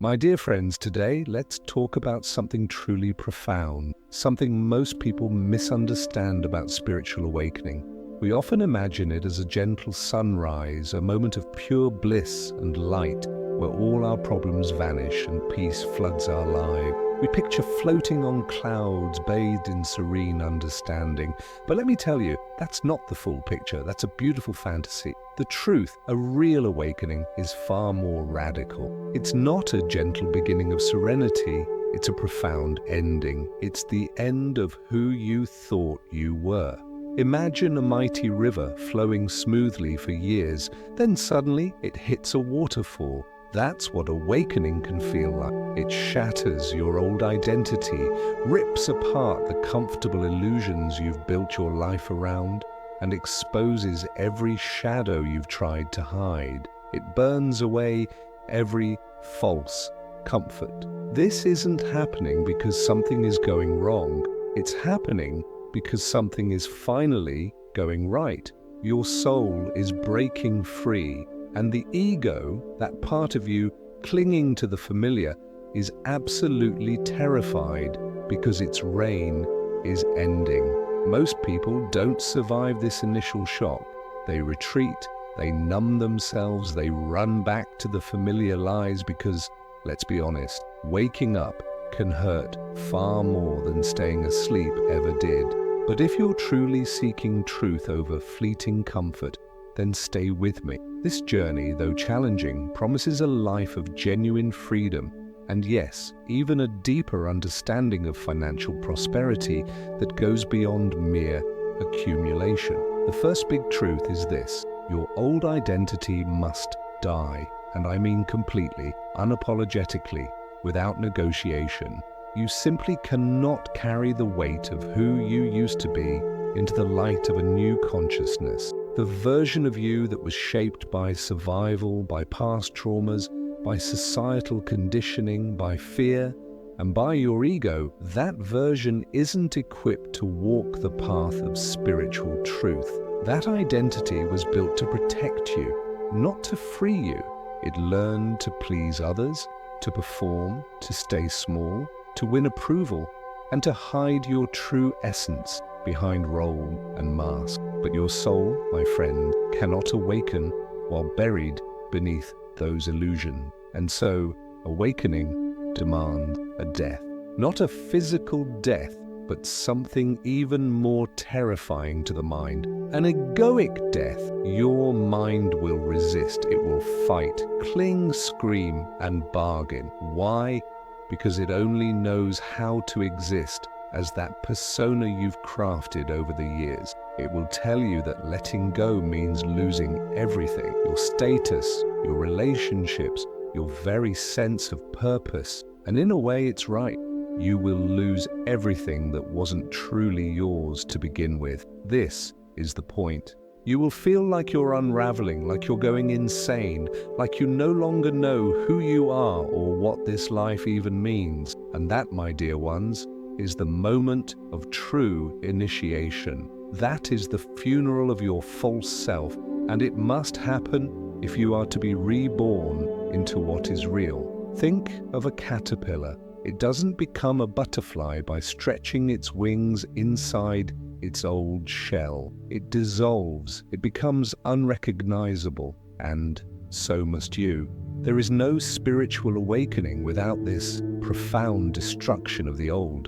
My dear friends, today let's talk about something truly profound, something most people misunderstand about spiritual awakening. We often imagine it as a gentle sunrise, a moment of pure bliss and light, where all our problems vanish and peace floods our lives. We picture floating on clouds, bathed in serene understanding. But let me tell you, that's not the full picture. That's a beautiful fantasy. The truth, a real awakening, is far more radical. It's not a gentle beginning of serenity. It's a profound ending. It's the end of who you thought you were. Imagine a mighty river flowing smoothly for years, then suddenly it hits a waterfall. That's what awakening can feel like. It shatters your old identity, rips apart the comfortable illusions you've built your life around, and exposes every shadow you've tried to hide. It burns away every false comfort. This isn't happening because something is going wrong. It's happening because something is finally going right. Your soul is breaking free. And the ego, that part of you clinging to the familiar, is absolutely terrified because its reign is ending. Most people don't survive this initial shock. They retreat, they numb themselves, they run back to the familiar lies because, let's be honest, waking up can hurt far more than staying asleep ever did. But if you're truly seeking truth over fleeting comfort, then stay with me. This journey, though challenging, promises a life of genuine freedom and, yes, even a deeper understanding of financial prosperity that goes beyond mere accumulation. The first big truth is this: your old identity must die, and I mean completely, unapologetically, without negotiation. You simply cannot carry the weight of who you used to be into the light of a new consciousness. The version of you that was shaped by survival, by past traumas, by societal conditioning, by fear, and by your ego, that version isn't equipped to walk the path of spiritual truth. That identity was built to protect you, not to free you. It learned to please others, to perform, to stay small, to win approval, and to hide your true essence behind role and mask. But your soul, my friend, cannot awaken while buried beneath those illusions. And so, awakening demands a death. Not a physical death, but something even more terrifying to the mind. An egoic death. Your mind will resist, it will fight, cling, scream, and bargain. Why? Because it only knows how to exist as that persona you've crafted over the years. It will tell you that letting go means losing everything: your status, your relationships, your very sense of purpose. And in a way, it's right. You will lose everything that wasn't truly yours to begin with. This is the point. You will feel like you're unraveling, like you're going insane, like you no longer know who you are or what this life even means. And that, my dear ones, is the moment of true initiation. That is the funeral of your false self, and it must happen if you are to be reborn into what is real. Think of a caterpillar. It doesn't become a butterfly by stretching its wings inside its old shell. It dissolves, it becomes unrecognizable, and so must you. There is no spiritual awakening without this profound destruction of the old.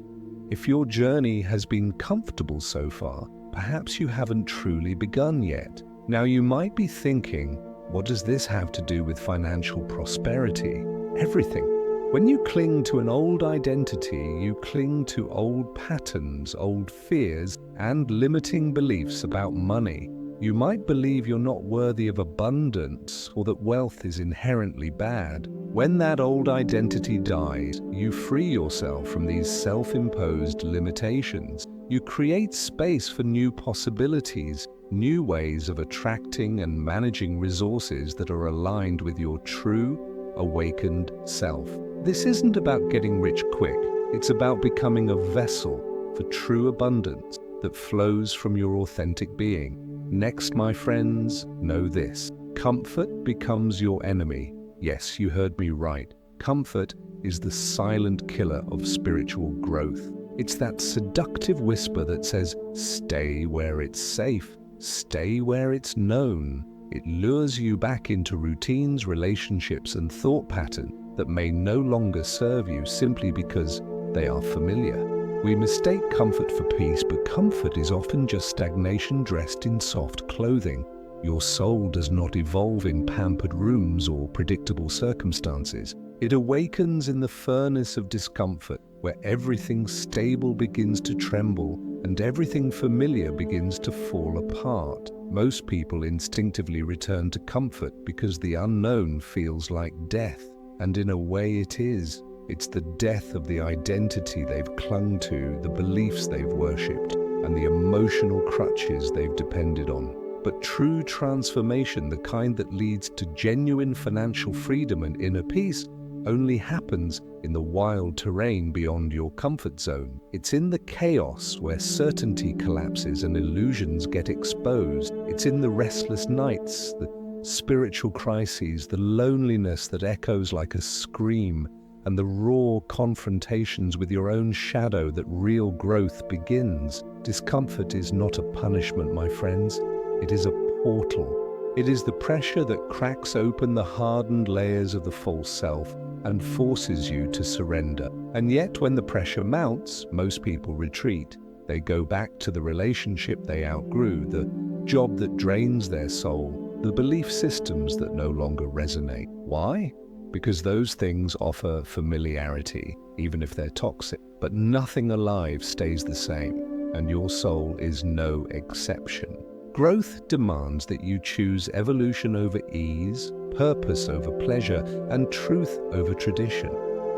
If your journey has been comfortable so far, perhaps you haven't truly begun yet. Now you might be thinking, what does this have to do with financial prosperity? Everything. When you cling to an old identity, you cling to old patterns, old fears, and limiting beliefs about money. You might believe you're not worthy of abundance or that wealth is inherently bad. When that old identity dies, you free yourself from these self-imposed limitations. You create space for new possibilities, new ways of attracting and managing resources that are aligned with your true, awakened self. This isn't about getting rich quick. It's about becoming a vessel for true abundance that flows from your authentic being. Next, my friends, know this: comfort becomes your enemy. Yes, you heard me right. Comfort is the silent killer of spiritual growth. It's that seductive whisper that says, stay where it's safe, stay where it's known. It lures you back into routines, relationships, and thought patterns that may no longer serve you simply because they are familiar. We mistake comfort for peace, but comfort is often just stagnation dressed in soft clothing. Your soul does not evolve in pampered rooms or predictable circumstances. It awakens in the furnace of discomfort, where everything stable begins to tremble and everything familiar begins to fall apart. Most people instinctively return to comfort because the unknown feels like death, and in a way it is. It's the death of the identity they've clung to, the beliefs they've worshipped, and the emotional crutches they've depended on. But true transformation, the kind that leads to genuine financial freedom and inner peace, only happens in the wild terrain beyond your comfort zone. It's in the chaos where certainty collapses and illusions get exposed. It's in the restless nights, the spiritual crises, the loneliness that echoes like a scream, and the raw confrontations with your own shadow that real growth begins. Discomfort is not a punishment, my friends. It is a portal. It is the pressure that cracks open the hardened layers of the false self and forces you to surrender. And yet, when the pressure mounts, most people retreat. They go back to the relationship they outgrew, the job that drains their soul, the belief systems that no longer resonate. Why? Because those things offer familiarity, even if they're toxic. But nothing alive stays the same, and your soul is no exception. Growth demands that you choose evolution over ease, purpose over pleasure, and truth over tradition.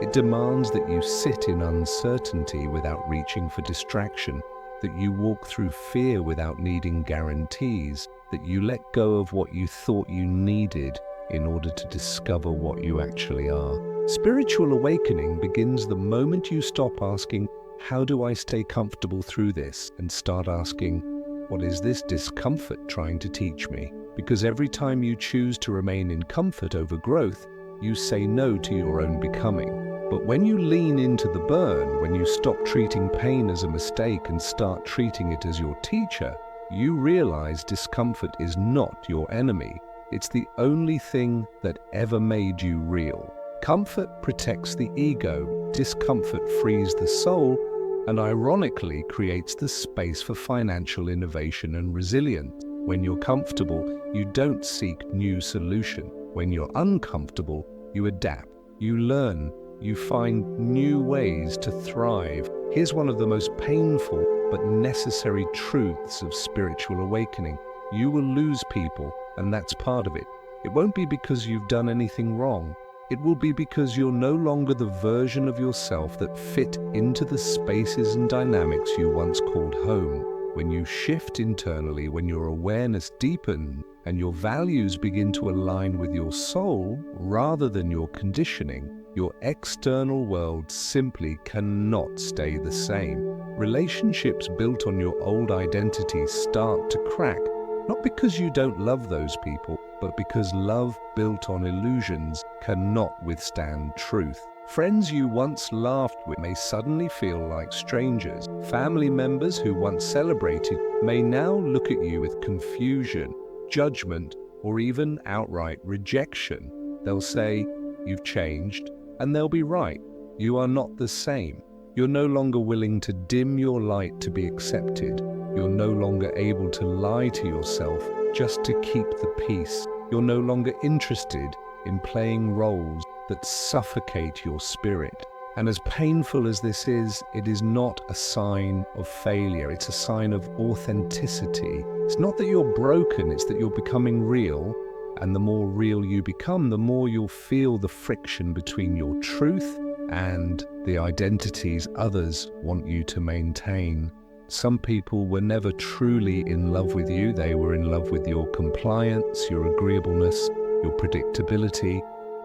It demands that you sit in uncertainty without reaching for distraction, that you walk through fear without needing guarantees, that you let go of what you thought you needed in order to discover what you actually are. Spiritual awakening begins the moment you stop asking, how do I stay comfortable through this? And start asking, what is this discomfort trying to teach me? Because every time you choose to remain in comfort over growth, you say no to your own becoming. But when you lean into the burn, when you stop treating pain as a mistake and start treating it as your teacher, you realize discomfort is not your enemy. It's the only thing that ever made you real. Comfort protects the ego, discomfort frees the soul, and ironically creates the space for financial innovation and resilience. When you're comfortable, you don't seek new solution. When you're uncomfortable, you adapt, you learn, you find new ways to thrive. Here's one of the most painful but necessary truths of spiritual awakening. You will lose people, and that's part of it. It won't be because you've done anything wrong. It will be because you're no longer the version of yourself that fit into the spaces and dynamics you once called home. When you shift internally, when your awareness deepens and your values begin to align with your soul rather than your conditioning, your external world simply cannot stay the same. Relationships built on your old identities start to crack, not because you don't love those people, but because love built on illusions cannot withstand truth. Friends you once laughed with may suddenly feel like strangers. Family members who once celebrated may now look at you with confusion, judgment, or even outright rejection. They'll say, "You've changed," and they'll be right. You are not the same. You're no longer willing to dim your light to be accepted. You're no longer able to lie to yourself just to keep the peace. You're no longer interested in playing roles that suffocate your spirit. And as painful as this is, it is not a sign of failure. It's a sign of authenticity. It's not that you're broken, it's that you're becoming real. And the more real you become, the more you'll feel the friction between your truth and the identities others want you to maintain. Some people were never truly in love with you. They were in love with your compliance, your agreeableness, your predictability.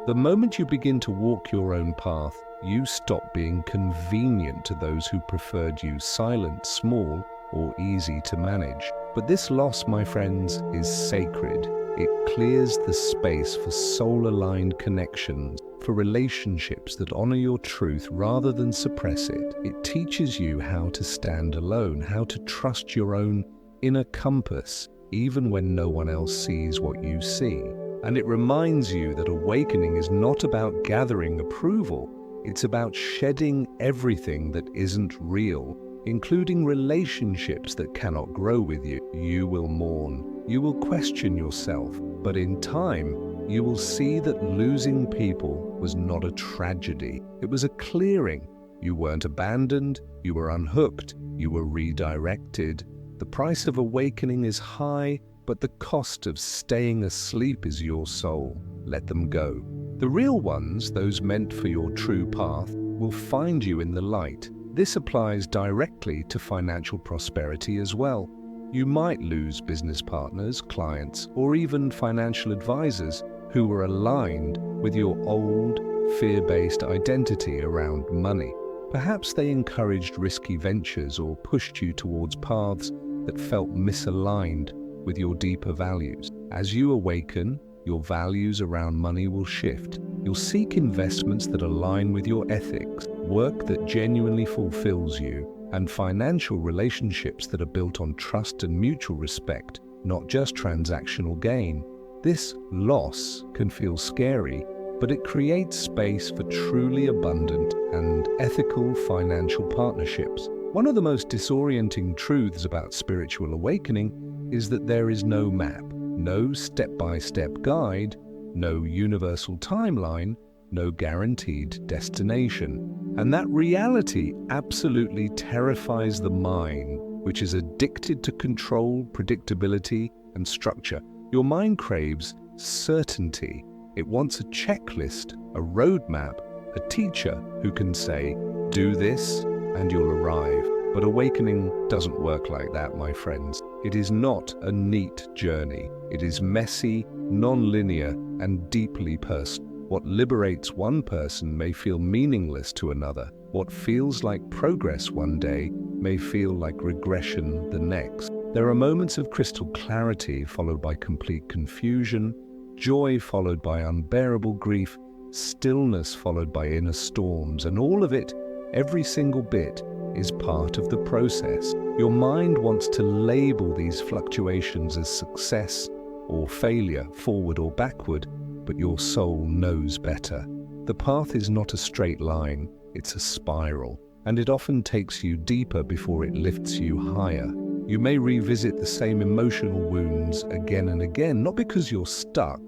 The moment you begin to walk your own path, you stop being convenient to those who preferred you silent, small, or easy to manage. But this loss, my friends, is sacred. It clears the space for soul-aligned connections, for relationships that honor your truth rather than suppress it. It teaches you how to stand alone, how to trust your own inner compass, even when no one else sees what you see. And it reminds you that awakening is not about gathering approval. It's about shedding everything that isn't real, including relationships that cannot grow with you. You will mourn. You will question yourself. But in time, you will see that losing people was not a tragedy. It was a clearing. You weren't abandoned. You were unhooked. You were redirected. The price of awakening is high, but the cost of staying asleep is your soul. Let them go. The real ones, those meant for your true path, will find you in the light. This applies directly to financial prosperity as well. You might lose business partners, clients, or even financial advisors who were aligned with your old, fear-based identity around money. Perhaps they encouraged risky ventures or pushed you towards paths that felt misaligned with your deeper values. As you awaken, your values around money will shift. You'll seek investments that align with your ethics, work that genuinely fulfills you, and financial relationships that are built on trust and mutual respect, not just transactional gain. This loss can feel scary, but it creates space for truly abundant and ethical financial partnerships. One of the most disorienting truths about spiritual awakening is that there is no map, no step-by-step guide, no universal timeline, no guaranteed destination. And that reality absolutely terrifies the mind, which is addicted to control, predictability, and structure. Your mind craves certainty. It wants a checklist, a roadmap, a teacher who can say, "Do this and you'll arrive." But awakening doesn't work like that, my friends. It is not a neat journey. It is messy, non-linear, and deeply personal. What liberates one person may feel meaningless to another. What feels like progress one day may feel like regression the next. There are moments of crystal clarity followed by complete confusion, joy followed by unbearable grief, stillness followed by inner storms, and all of it, every single bit, is part of the process. Your mind wants to label these fluctuations as success or failure, forward or backward, but your soul knows better. The path is not a straight line, it's a spiral, and it often takes you deeper before it lifts you higher. You may revisit the same emotional wounds again and again, not because you're stuck,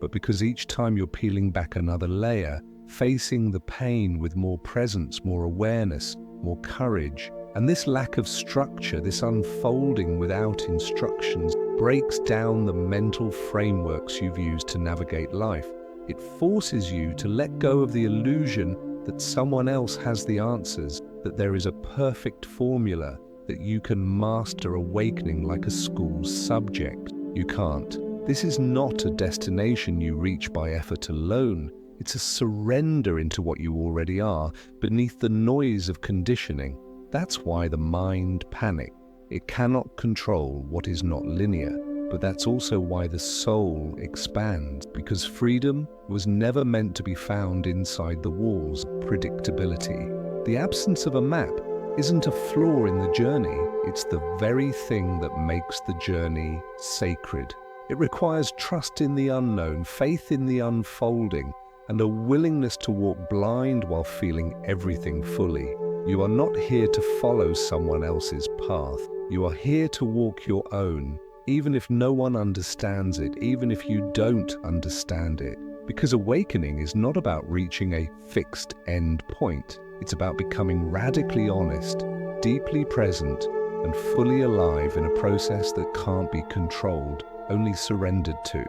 but because each time you're peeling back another layer, facing the pain with more presence, more awareness, more courage. And this lack of structure, this unfolding without instructions, breaks down the mental frameworks you've used to navigate life. It forces you to let go of the illusion that someone else has the answers, that there is a perfect formula, that you can master awakening like a school's subject. You can't. This is not a destination you reach by effort alone. It's a surrender into what you already are, beneath the noise of conditioning. That's why the mind panics. It cannot control what is not linear, but that's also why the soul expands, because freedom was never meant to be found inside the walls of predictability. The absence of a map isn't a flaw in the journey, it's the very thing that makes the journey sacred. It requires trust in the unknown, faith in the unfolding, and a willingness to walk blind while feeling everything fully. You are not here to follow someone else's path. You are here to walk your own, even if no one understands it, even if you don't understand it. Because awakening is not about reaching a fixed end point. It's about becoming radically honest, deeply present, and fully alive in a process that can't be controlled, only surrendered to.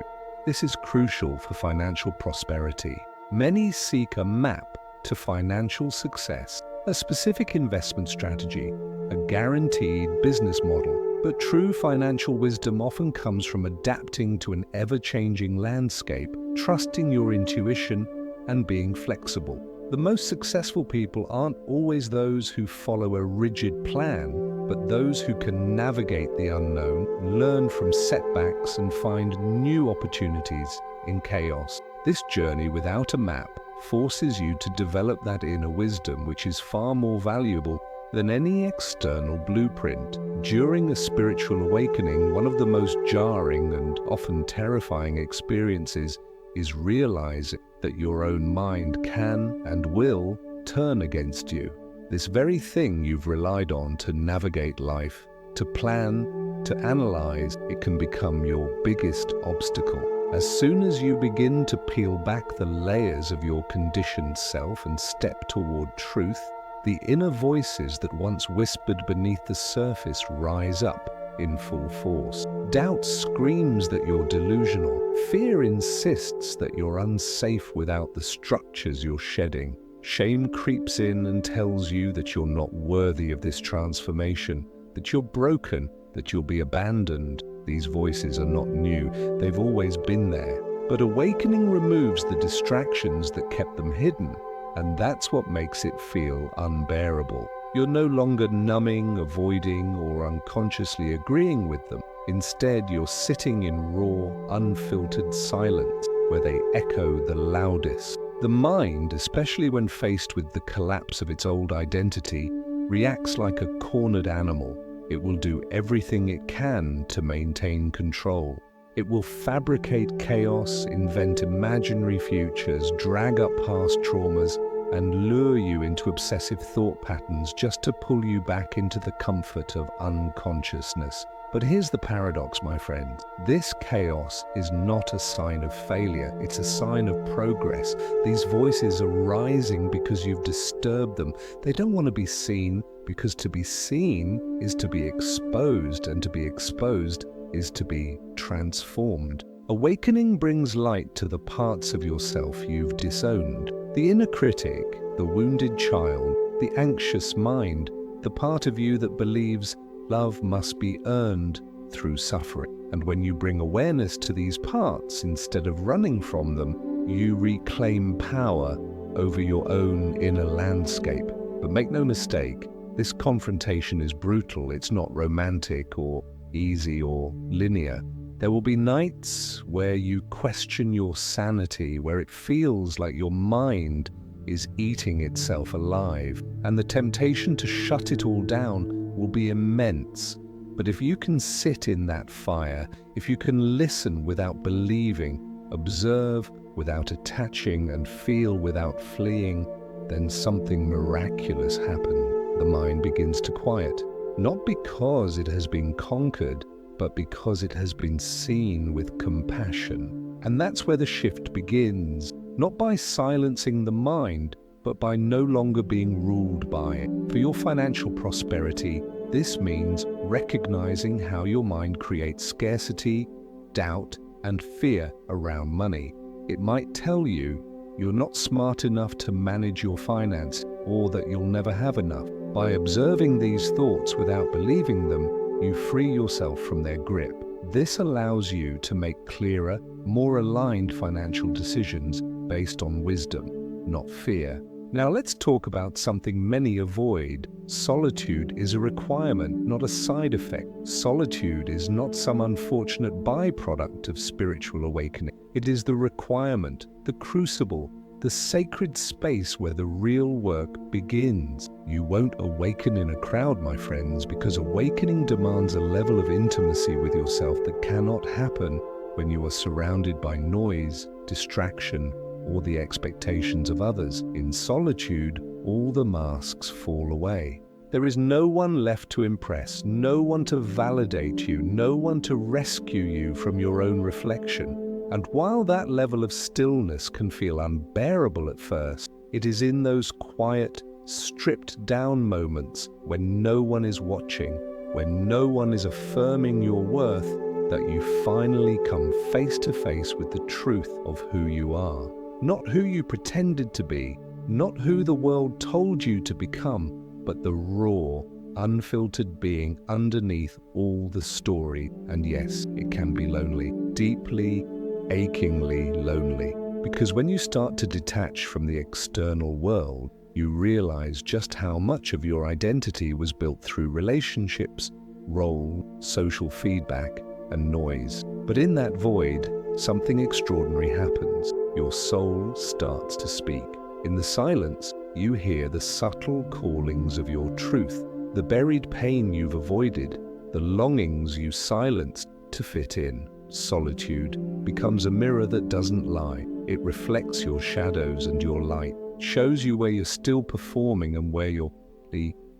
This is crucial for financial prosperity. Many seek a map to financial success, a specific investment strategy, a guaranteed business model. But true financial wisdom often comes from adapting to an ever-changing landscape, trusting your intuition, and being flexible. The most successful people aren't always those who follow a rigid plan, but those who can navigate the unknown, learn from setbacks, and find new opportunities in chaos. This journey without a map forces you to develop that inner wisdom, which is far more valuable than any external blueprint. During a spiritual awakening, one of the most jarring and often terrifying experiences is realizing that your own mind can and will turn against you. This very thing you've relied on to navigate life, to plan, to analyze, it can become your biggest obstacle. As soon as you begin to peel back the layers of your conditioned self and step toward truth, the inner voices that once whispered beneath the surface rise up in full force. Doubt screams that you're delusional. Fear insists that you're unsafe without the structures you're shedding. Shame creeps in and tells you that you're not worthy of this transformation, that you're broken, that you'll be abandoned. These voices are not new, they've always been there. But awakening removes the distractions that kept them hidden, and that's what makes it feel unbearable. You're no longer numbing, avoiding, or unconsciously agreeing with them. Instead, you're sitting in raw, unfiltered silence, where they echo the loudest. The mind, especially when faced with the collapse of its old identity, reacts like a cornered animal. It will do everything it can to maintain control. It will fabricate chaos, invent imaginary futures, drag up past traumas, and lure you into obsessive thought patterns just to pull you back into the comfort of unconsciousness. But here's the paradox, my friends. This chaos is not a sign of failure, it's a sign of progress. These voices are rising because you've disturbed them. They don't want to be seen, because to be seen is to be exposed, and to be exposed is to be transformed. Awakening brings light to the parts of yourself you've disowned. The inner critic, the wounded child, the anxious mind, the part of you that believes love must be earned through suffering. And when you bring awareness to these parts instead of running from them, you reclaim power over your own inner landscape. But make no mistake, this confrontation is brutal. It's not romantic or easy or linear. There will be nights where you question your sanity, where it feels like your mind is eating itself alive, and the temptation to shut it all down will be immense. But if you can sit in that fire, if you can listen without believing, observe without attaching, and feel without fleeing, then something miraculous happens. The mind begins to quiet, not because it has been conquered, but because it has been seen with compassion. And that's where the shift begins, not by silencing the mind, but by no longer being ruled by it. For your financial prosperity, this means recognizing how your mind creates scarcity, doubt, and fear around money. It might tell you you're not smart enough to manage your finance, or that you'll never have enough. By observing these thoughts without believing them, you free yourself from their grip. This allows you to make clearer, more aligned financial decisions based on wisdom, not fear. Now let's talk about something many avoid. Solitude is a requirement, not a side effect. Solitude is not some unfortunate byproduct of spiritual awakening. It is the requirement, the crucible, the sacred space where the real work begins. You won't awaken in a crowd, my friends, because awakening demands a level of intimacy with yourself that cannot happen when you are surrounded by noise, distraction, or the expectations of others. In solitude, all the masks fall away. There is no one left to impress, no one to validate you, no one to rescue you from your own reflection. And while that level of stillness can feel unbearable at first, it is in those quiet, stripped-down moments when no one is watching, when no one is affirming your worth, that you finally come face to face with the truth of who you are. Not who you pretended to be, not who the world told you to become, but the raw, unfiltered being underneath all the story. And yes, it can be lonely, deeply, achingly lonely. Because when you start to detach from the external world, you realize just how much of your identity was built through relationships, role, social feedback, and noise. But in that void, something extraordinary happens. your soul starts to speak. In the silence, you hear the subtle callings of your truth, the buried pain you've avoided, the longings you silenced to fit in. Solitude becomes a mirror that doesn't lie. It reflects your shadows and your light, shows you where you're still performing and where you're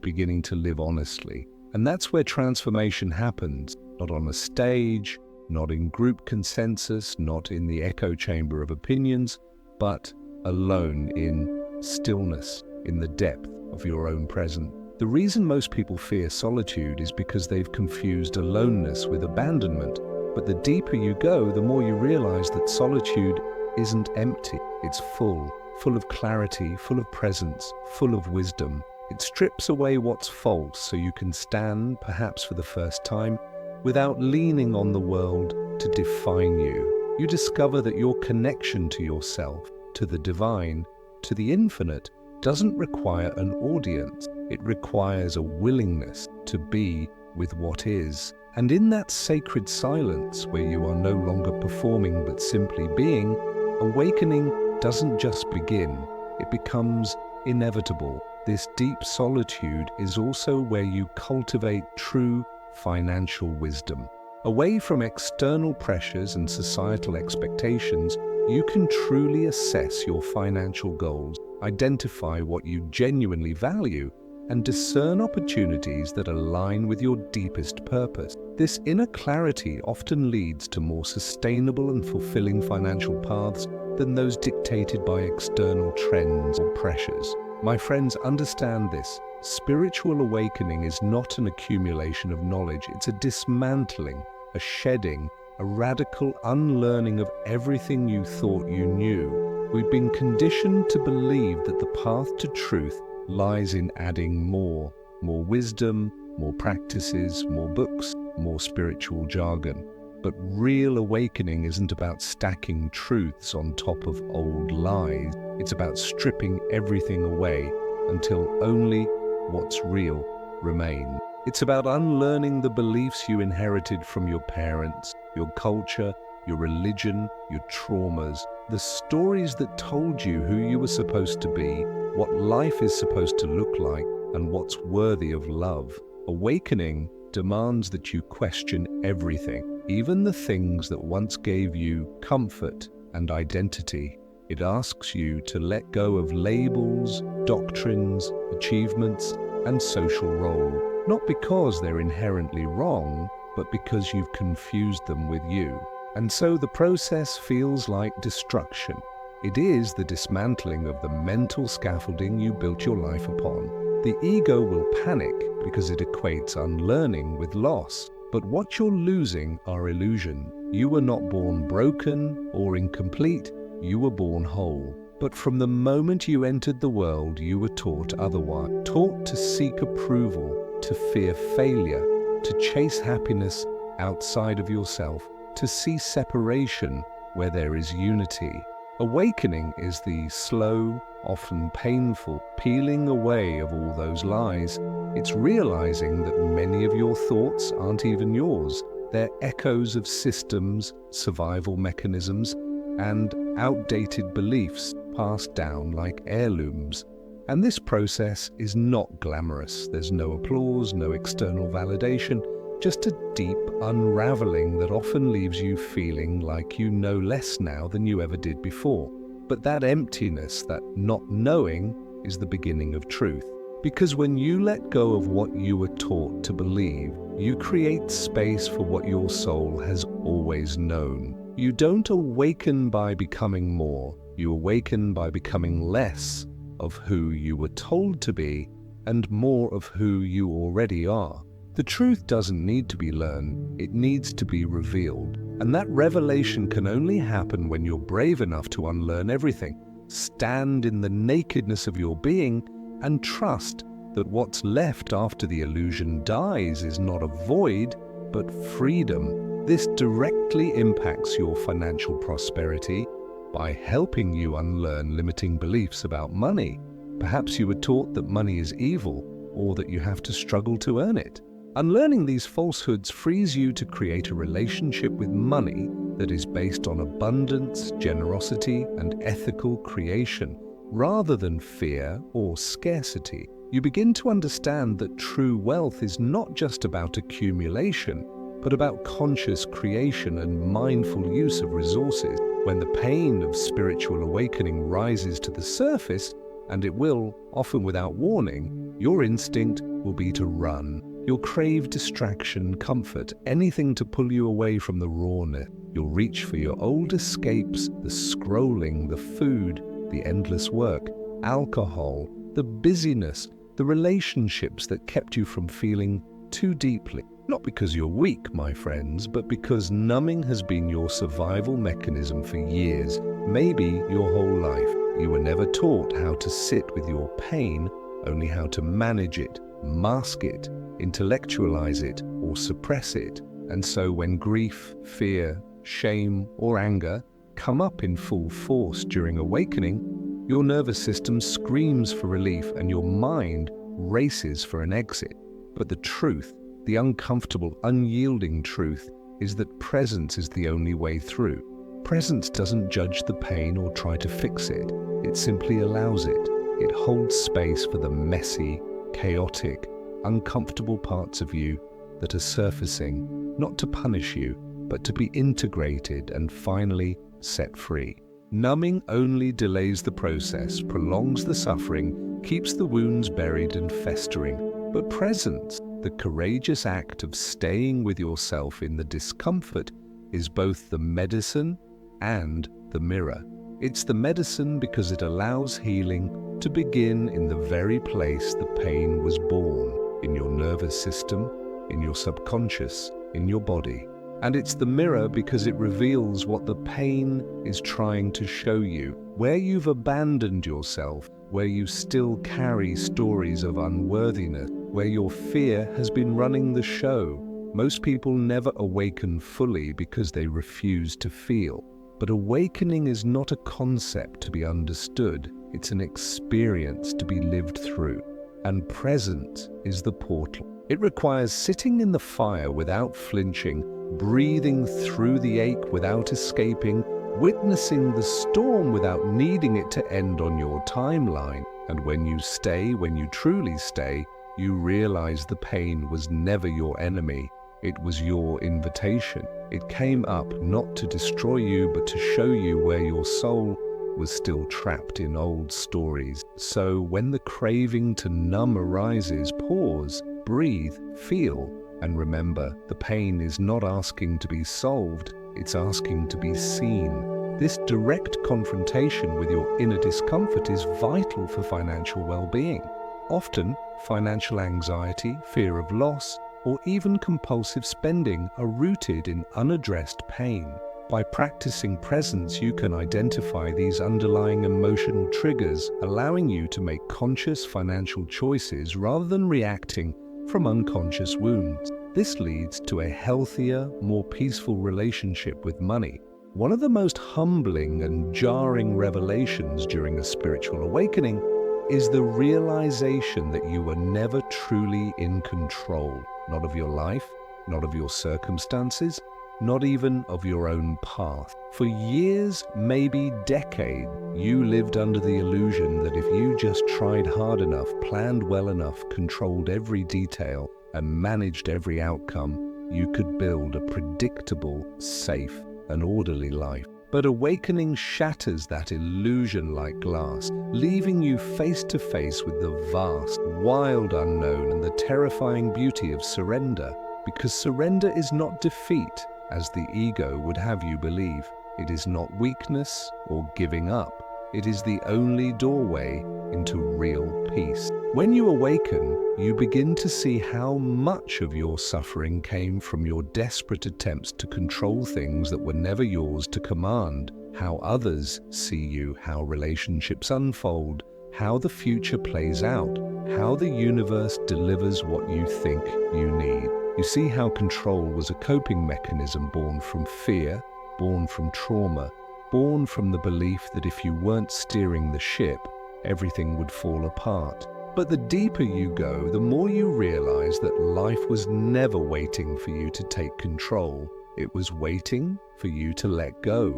beginning to live honestly. And that's where transformation happens, not on a stage, not in group consensus, not in the echo chamber of opinions, but alone in stillness, in the depth of your own presence. The reason most people fear solitude is because they've confused aloneness with abandonment. But the deeper you go, the more you realize that solitude isn't empty. It's full of clarity, full of presence, full of wisdom. It strips away what's false so you can stand, perhaps for the first time, without leaning on the world to define you. You discover that your connection to yourself, to the divine, to the infinite, doesn't require an audience. It requires a willingness to be with what is. And in that sacred silence, where you are no longer performing but simply being, awakening doesn't just begin, it becomes inevitable. This deep solitude is also where you cultivate true financial wisdom. Away from external pressures and societal expectations, you can truly assess your financial goals, identify what you genuinely value, and discern opportunities that align with your deepest purpose. This inner clarity often leads to more sustainable and fulfilling financial paths than those dictated by external trends or pressures. My friends, understand this. Spiritual awakening is not an accumulation of knowledge. It's a dismantling, a shedding, a radical unlearning of everything you thought you knew. We've been conditioned to believe that the path to truth lies in adding more wisdom, more practices, more books, more spiritual jargon. But real awakening isn't about stacking truths on top of old lies. It's about stripping everything away until only what's real remains. It's about unlearning the beliefs you inherited from your parents, your culture, your religion, your traumas, the stories that told you who you were supposed to be, what life is supposed to look like, and what's worthy of love. Awakening demands that you question everything, even the things that once gave you comfort and identity. It asks you to let go of labels, doctrines, achievements, and social role, not because they're inherently wrong, but because you've confused them with you. And so the process feels like destruction. It is the dismantling of the mental scaffolding you built your life upon. The ego will panic because it equates unlearning with loss. But what you're losing are illusion. You were not born broken or incomplete, you were born whole. But from the moment you entered the world, you were taught otherwise. Taught to seek approval, to fear failure, to chase happiness outside of yourself, to see separation where there is unity. Awakening is the slow, often painful peeling away of all those lies. It's realizing that many of your thoughts aren't even yours. They're echoes of systems, survival mechanisms, and outdated beliefs passed down like heirlooms. And this process is not glamorous. There's no applause, no external validation, just a deep unraveling that often leaves you feeling like you know less now than you ever did before. But that emptiness, that not knowing, is the beginning of truth. Because when you let go of what you were taught to believe, you create space for what your soul has always known. You don't awaken by becoming more, you awaken by becoming less of who you were told to be and more of who you already are. The truth doesn't need to be learned, it needs to be revealed. And that revelation can only happen when you're brave enough to unlearn everything, stand in the nakedness of your being, and trust that what's left after the illusion dies is not a void, but freedom. This directly impacts your financial prosperity by helping you unlearn limiting beliefs about money. Perhaps you were taught that money is evil, or that you have to struggle to earn it. Unlearning these falsehoods frees you to create a relationship with money that is based on abundance, generosity, and ethical creation, rather than fear or scarcity. You begin to understand that true wealth is not just about accumulation, but about conscious creation and mindful use of resources. When the pain of spiritual awakening rises to the surface, and it will, often without warning, your instinct will be to run. You'll crave distraction, comfort, anything to pull you away from the rawness. You'll reach for your old escapes, the scrolling, the food, the endless work, alcohol, the busyness, the relationships that kept you from feeling too deeply. Not because you're weak, my friends, but because numbing has been your survival mechanism for years, maybe your whole life. You were never taught how to sit with your pain, only how to manage it, mask it, intellectualize it, or suppress it. And so when grief, fear, shame, or anger come up in full force during awakening, your nervous system screams for relief and your mind races for an exit. But the truth, the uncomfortable, unyielding truth, is that presence is the only way through. Presence doesn't judge the pain or try to fix it. It simply allows it. It holds space for the messy, chaotic, uncomfortable parts of you that are surfacing, not to punish you, but to be integrated and finally set free. Numbing only delays the process, prolongs the suffering, keeps the wounds buried and festering. But presence, the courageous act of staying with yourself in the discomfort, is both the medicine and the mirror. It's the medicine because it allows healing to begin in the very place the pain was born, in your nervous system, in your subconscious, in your body. And it's the mirror because it reveals what the pain is trying to show you, where you've abandoned yourself, where you still carry stories of unworthiness, where your fear has been running the show. Most people never awaken fully because they refuse to feel. But awakening is not a concept to be understood, it's an experience to be lived through. And presence is the portal. It requires sitting in the fire without flinching, breathing through the ache without escaping, witnessing the storm without needing it to end on your timeline. And when you stay, when you truly stay, you realize the pain was never your enemy. It was your invitation. It came up not to destroy you, but to show you where your soul was still trapped in old stories. So when the craving to numb arises, pause, breathe, feel, and remember, the pain is not asking to be solved, it's asking to be seen. This direct confrontation with your inner discomfort is vital for financial well-being. Often, financial anxiety, fear of loss, or even compulsive spending are rooted in unaddressed pain. By practicing presence, you can identify these underlying emotional triggers, allowing you to make conscious financial choices rather than reacting from unconscious wounds. This leads to a healthier, more peaceful relationship with money. One of the most humbling and jarring revelations during a spiritual awakening is the realization that you were never truly in control, not of your life, not of your circumstances, not even of your own path. For years, maybe decades, you lived under the illusion that if you just tried hard enough, planned well enough, controlled every detail, and managed every outcome, you could build a predictable, safe, and orderly life. But awakening shatters that illusion like glass, leaving you face to face with the vast, wild unknown and the terrifying beauty of surrender. Because surrender is not defeat, as the ego would have you believe. It is not weakness or giving up. It is the only doorway into real peace. When you awaken, you begin to see how much of your suffering came from your desperate attempts to control things that were never yours to command, how others see you, how relationships unfold, how the future plays out, how the universe delivers what you think you need. You see how control was a coping mechanism born from fear, born from trauma, born from the belief that if you weren't steering the ship, everything would fall apart. But the deeper you go, the more you realize that life was never waiting for you to take control. It was waiting for you to let go,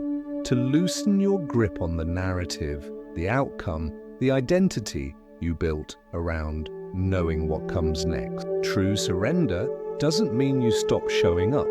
to loosen your grip on the narrative, the outcome, the identity you built around knowing what comes next. True surrender doesn't mean you stop showing up.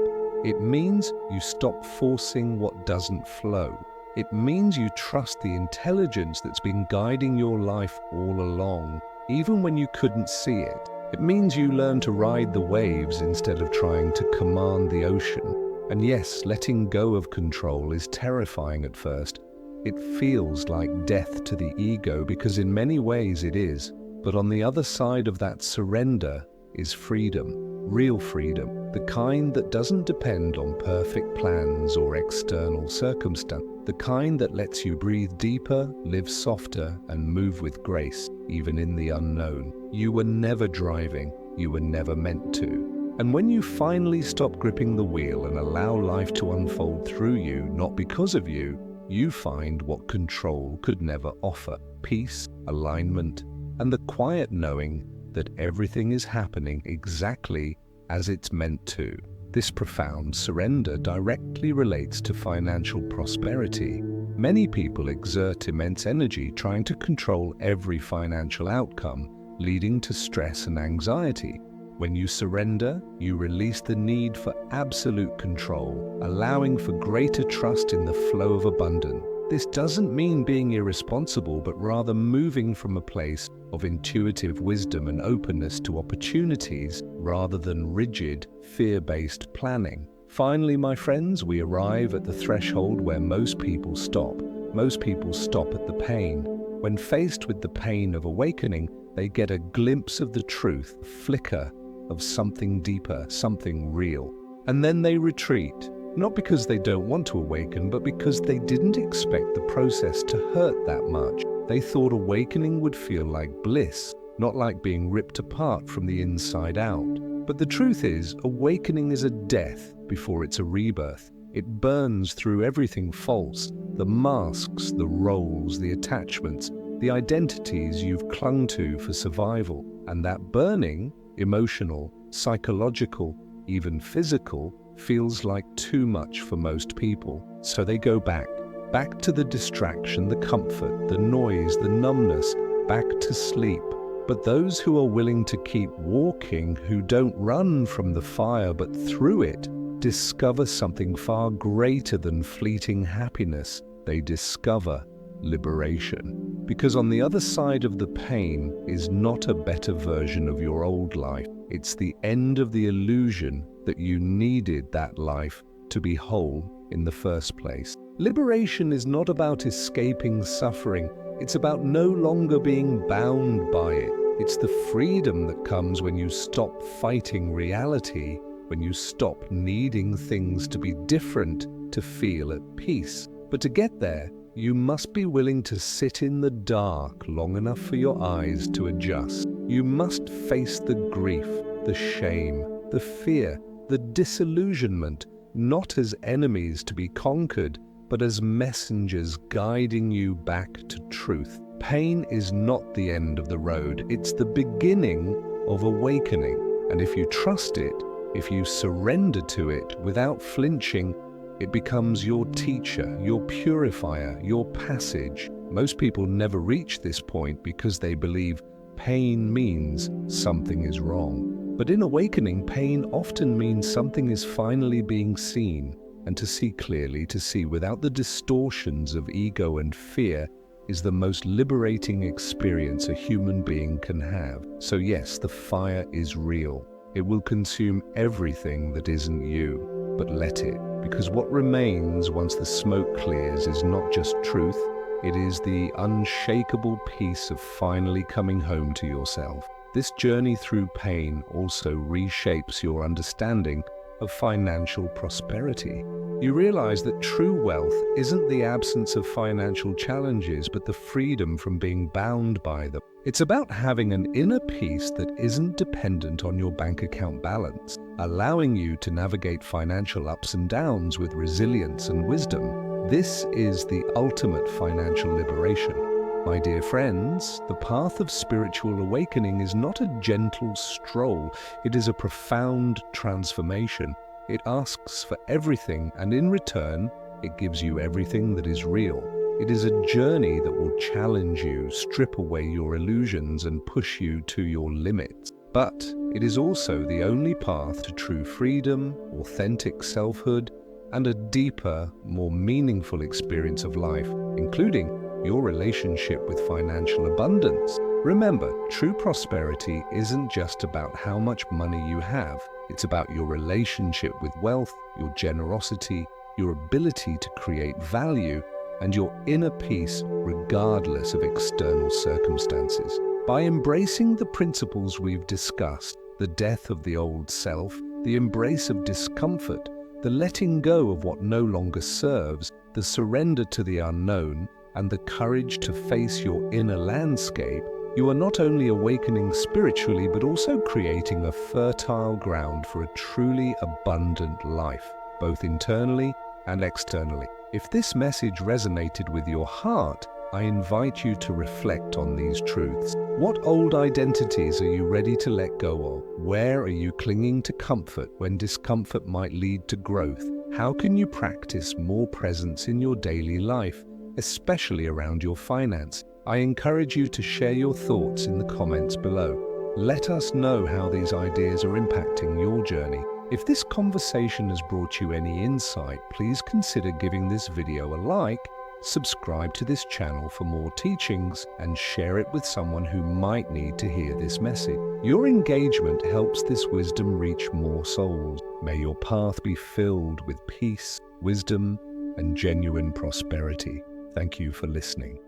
It means you stop forcing what doesn't flow. It means you trust the intelligence that's been guiding your life all along, even when you couldn't see it. It means you learn to ride the waves instead of trying to command the ocean. And yes, letting go of control is terrifying at first. It feels like death to the ego because in many ways it is. But on the other side of that surrender is freedom, real freedom, the kind that doesn't depend on perfect plans or external circumstance, the kind that lets you breathe deeper, live softer, and move with grace, even in the unknown. You were never driving, you were never meant to. And when you finally stop gripping the wheel and allow life to unfold through you, not because of you, you find what control could never offer: peace, alignment, and the quiet knowing that everything is happening exactly as it's meant to. This profound surrender directly relates to financial prosperity. Many people exert immense energy trying to control every financial outcome, leading to stress and anxiety. When you surrender, you release the need for absolute control, allowing for greater trust in the flow of abundance. This doesn't mean being irresponsible, but rather moving from a place of intuitive wisdom and openness to opportunities rather than rigid, fear-based planning. Finally, my friends, we arrive at the threshold where most people stop. Most people stop at the pain. When faced with the pain of awakening, they get a glimpse of the truth, a flicker of something deeper, something real. And then they retreat. Not because they don't want to awaken, but because they didn't expect the process to hurt that much. They thought awakening would feel like bliss, not like being ripped apart from the inside out. But the truth is, awakening is a death before it's a rebirth. It burns through everything false, the masks, the roles, the attachments, the identities you've clung to for survival. And that burning, emotional, psychological, even physical, feels like too much for most people. So they go back to the distraction, the comfort, the noise, the numbness, back to sleep. But those who are willing to keep walking, who don't run from the fire but through it, discover something far greater than fleeting happiness. They discover liberation. Because on the other side of the pain is not a better version of your old life. It's the end of the illusion that you needed that life to be whole in the first place. Liberation is not about escaping suffering. It's about no longer being bound by it. It's the freedom that comes when you stop fighting reality, when you stop needing things to be different to feel at peace. But to get there, you must be willing to sit in the dark long enough for your eyes to adjust. You must face the grief, the shame, the fear, the disillusionment, not as enemies to be conquered, but as messengers guiding you back to truth. Pain is not the end of the road, it's the beginning of awakening. And if you trust it, if you surrender to it without flinching, it becomes your teacher, your purifier, your passage. Most people never reach this point because they believe pain means something is wrong. But in awakening, pain often means something is finally being seen. And to see clearly, to see without the distortions of ego and fear, is the most liberating experience a human being can have. So yes, the fire is real. It will consume everything that isn't you, but let it. Because what remains once the smoke clears is not just truth, it is the unshakable peace of finally coming home to yourself. This journey through pain also reshapes your understanding of financial prosperity. You realize that true wealth isn't the absence of financial challenges, but the freedom from being bound by them. It's about having an inner peace that isn't dependent on your bank account balance, allowing you to navigate financial ups and downs with resilience and wisdom. This is the ultimate financial liberation. My dear friends, the path of spiritual awakening is not a gentle stroll, it is a profound transformation. It asks for everything, and in return, it gives you everything that is real. It is a journey that will challenge you, strip away your illusions, and push you to your limits. But it is also the only path to true freedom, authentic selfhood, and a deeper, more meaningful experience of life, including your relationship with financial abundance. Remember, true prosperity isn't just about how much money you have. It's about your relationship with wealth, your generosity, your ability to create value, and your inner peace regardless of external circumstances. By embracing the principles we've discussed, the death of the old self, the embrace of discomfort, the letting go of what no longer serves, the surrender to the unknown, and the courage to face your inner landscape, you are not only awakening spiritually but also creating a fertile ground for a truly abundant life, both internally and externally. If this message resonated with your heart, I invite you to reflect on these truths. What old identities are you ready to let go of? Where are you clinging to comfort when discomfort might lead to growth? How can you practice more presence in your daily life, especially around your finance? I encourage you to share your thoughts in the comments below. Let us know how these ideas are impacting your journey. If this conversation has brought you any insight, please consider giving this video a like, subscribe to this channel for more teachings, and share it with someone who might need to hear this message. Your engagement helps this wisdom reach more souls. May your path be filled with peace, wisdom, and genuine prosperity. Thank you for listening.